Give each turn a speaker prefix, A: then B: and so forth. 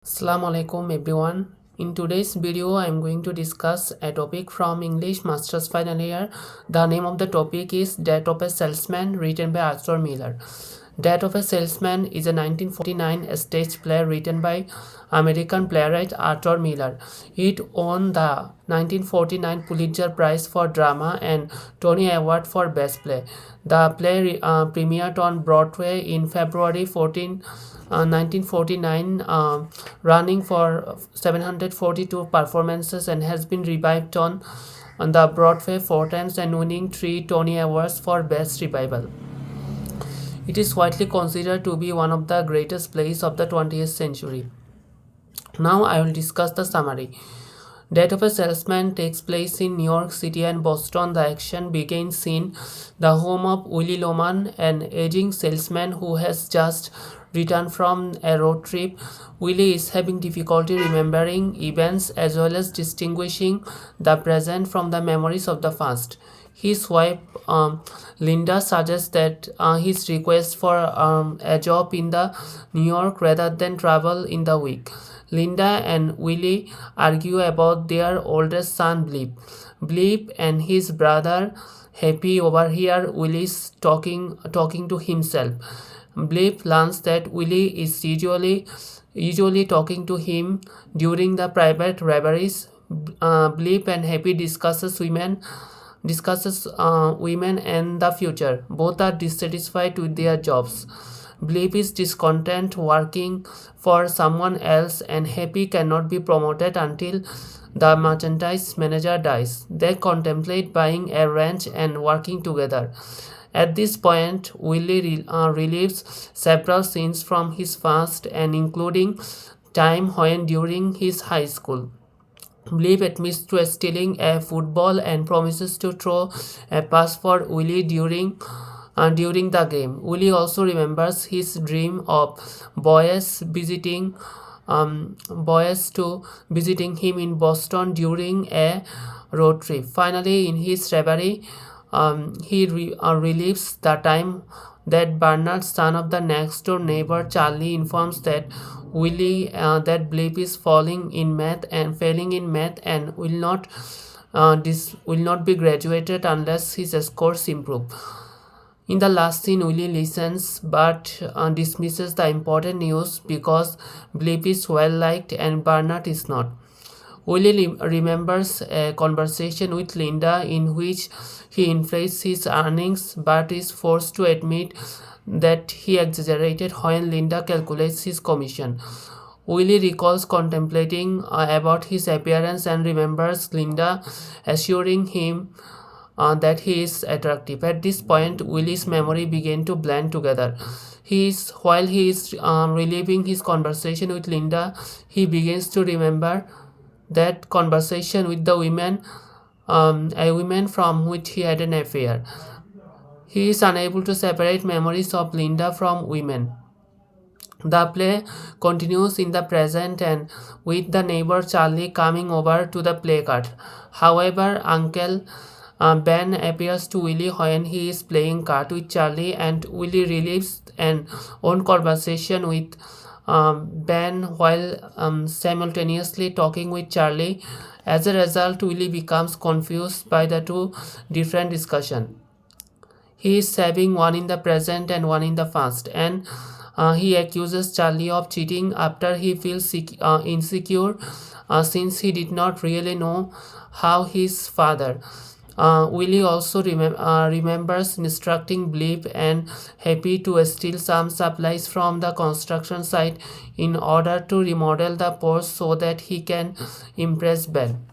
A: Assalamu alaikum everyone. In today's video I am going to discuss a topic from English Masters final year. The name of the topic is Death of a Salesman, written by Arthur Miller. Death of a Salesman is a 1949 stage play written by American playwright Arthur Miller. It won the 1949 Pulitzer Prize for Drama and Tony Award for Best Play. The play premiered on Broadway in February 1949, running for 742 performances, and has been revived on the Broadway 4 times and winning 3 Tony Awards for Best Revival. It is widely considered to be one of the greatest plays of the 20th century. Now I will discuss the summary. Death of a Salesman takes place in New York City and Boston. The action begins in the home of Willie Loman, an aging salesman who has just returned from a road trip. Willie is having difficulty remembering events as well as distinguishing the present from the memories of the past. His wife Linda suggests that his request for a job in the New York rather than travel in the week. Linda and Willie argue about their oldest son Bleep. Bleep and his brother Happy overhear Willie's talking to himself. Bleep learns that Willie is usually talking to him during the private reveries. Bleep and Happy discusses women and the future. Both are dissatisfied with their jobs. Bleep is discontent working for someone else, and Happy cannot be promoted until the merchandise manager dies. They contemplate buying a ranch and working together. At this point, Willie relieves several scenes from his past, and including time when during his high school. Bleep admits to stealing a football and promises to throw a pass for Willie during the game. Willie also remembers his dream of boys visiting him in Boston during a road trip. Finally, in his reverie, he relieves the time that Bernard, son of the next door neighbor Charlie, informs that Willie that Bleep is failing in math and will not be graduated unless his scores improve. In the last scene, Willie listens but dismisses the important news because Bleep is well liked and Bernard is not. Willie remembers a conversation with Linda in which he inflates his earnings but is forced to admit that he exaggerated when Linda calculates his commission. Willie recalls contemplating about his appearance and remembers Linda assuring him that he is attractive. At this point, Willie's memory began to blend together. While he is reliving his conversation with Linda, he begins to remember that conversation with the woman, a woman from which he had an affair. He is unable to separate memories of Linda from women. The play continues in the present and with the neighbor Charlie coming over to the play cart. However, Uncle Ben appears to Willie when he is playing cart with Charlie, and Willie relives an own conversation with Ben while simultaneously talking with Charlie. As a result, Willie becomes confused by the two different discussions. He is having one in the present and one in the past, and he accuses Charlie of cheating after he feels insecure since he did not really know how his father. Willie also remembers instructing Bleep and Happy to steal some supplies from the construction site in order to remodel the porch so that he can impress Ben.